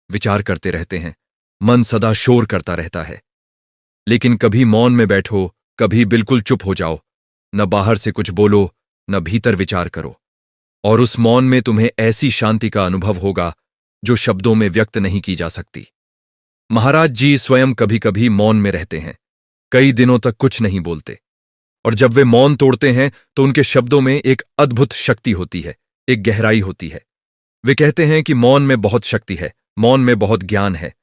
विचार करते रहते हैं, मन सदा शोर करता रहता है। लेकिन कभी मौन में बैठो, कभी बिल्कुल चुप हो जाओ, न बाहर से कुछ बोलो, न भीतर विचार करो, और उस मौन में तुम्हें ऐसी शांति का अनुभव होगा जो शब्दों में व्यक्त नहीं की जा सकती। महाराज जी स्वयं कभी कभी मौन में रहते हैं, कई दिनों तक कुछ नहीं बोलते, और जब वे मौन तोड़ते हैं तो उनके शब्दों में एक अद्भुत शक्ति होती है, एक गहराई होती है। वे कहते हैं कि मौन में बहुत शक्ति है, मौन में बहुत ज्ञान है।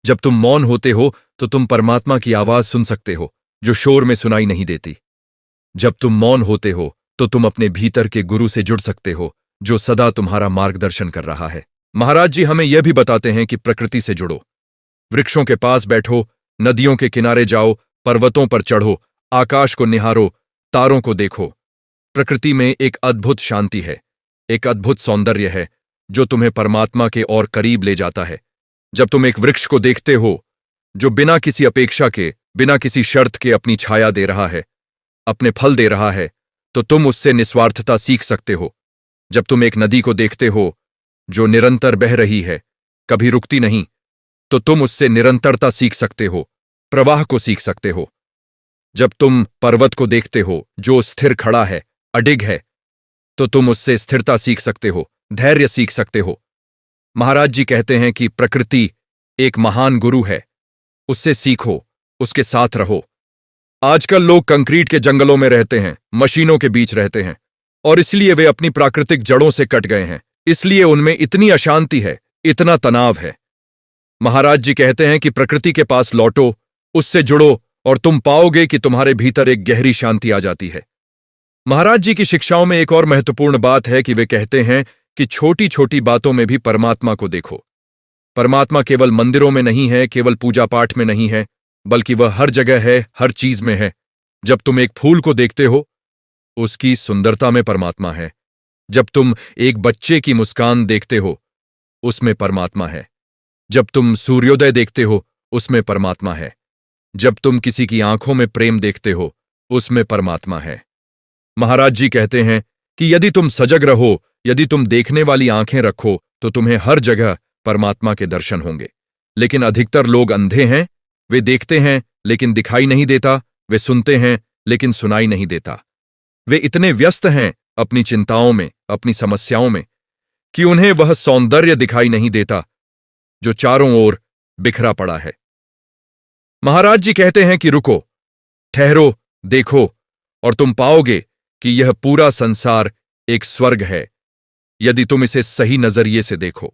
जब तुम मौन होते हो तो तुम परमात्मा की आवाज सुन सकते हो जो शोर में सुनाई नहीं देती। जब तुम मौन होते हो तो तुम अपने भीतर के गुरु से जुड़ सकते हो जो सदा तुम्हारा मार्गदर्शन कर रहा है। महाराज जी हमें यह भी बताते हैं कि प्रकृति से जुड़ो, वृक्षों के पास बैठो, नदियों के किनारे जाओ, पर्वतों पर चढ़ो, आकाश को निहारो, तारों को देखो। प्रकृति में एक अद्भुत शांति है, एक अद्भुत सौंदर्य है जो तुम्हें परमात्मा के और करीब ले जाता है। जब तुम एक वृक्ष को देखते हो जो बिना किसी अपेक्षा के, बिना किसी शर्त के अपनी छाया दे रहा है, अपने फल दे रहा है, तो तुम उससे निस्वार्थता सीख सकते हो। जब तुम एक नदी को देखते हो जो निरंतर बह रही है, कभी रुकती नहीं, तो तुम उससे निरंतरता सीख सकते हो, प्रवाह को सीख सकते हो। जब तुम पर्वत को देखते हो जो स्थिर खड़ा है, अडिग है, तो तुम उससे स्थिरता सीख सकते हो, धैर्य सीख सकते हो। महाराज जी कहते हैं कि प्रकृति एक महान गुरु है, उससे सीखो, उसके साथ रहो। आजकल लोग कंक्रीट के जंगलों में रहते हैं, मशीनों के बीच रहते हैं, और इसलिए वे अपनी प्राकृतिक जड़ों से कट गए हैं। इसलिए उनमें इतनी अशांति है, इतना तनाव है। महाराज जी कहते हैं कि प्रकृति के पास लौटो, उससे जुड़ो, और तुम पाओगे कि तुम्हारे भीतर एक गहरी शांति आ जाती है। महाराज जी की शिक्षाओं में एक और महत्वपूर्ण बात है कि वे कहते हैं कि छोटी छोटी बातों में भी परमात्मा को देखो। परमात्मा केवल मंदिरों में नहीं है, केवल पूजा पाठ में नहीं है, बल्कि वह हर जगह है, हर चीज में है। जब तुम एक फूल को देखते हो, उसकी सुंदरता में परमात्मा है। जब तुम एक बच्चे की मुस्कान देखते हो, उसमें परमात्मा है। जब तुम सूर्योदय देखते हो, उसमें परमात्मा है। जब तुम किसी की आंखों में प्रेम देखते हो, उसमें परमात्मा है। महाराज जी कहते हैं कि यदि तुम सजग रहो, यदि तुम देखने वाली आंखें रखो, तो तुम्हें हर जगह परमात्मा के दर्शन होंगे। लेकिन अधिकतर लोग अंधे हैं, वे देखते हैं लेकिन दिखाई नहीं देता, वे सुनते हैं लेकिन सुनाई नहीं देता। वे इतने व्यस्त हैं अपनी चिंताओं में, अपनी समस्याओं में, कि उन्हें वह सौंदर्य दिखाई नहीं देता जो चारों ओर बिखरा पड़ा है। महाराज जी कहते हैं कि रुको, ठहरो, देखो, और तुम पाओगे कि यह पूरा संसार एक स्वर्ग है, यदि तुम इसे सही नजरिए से देखो।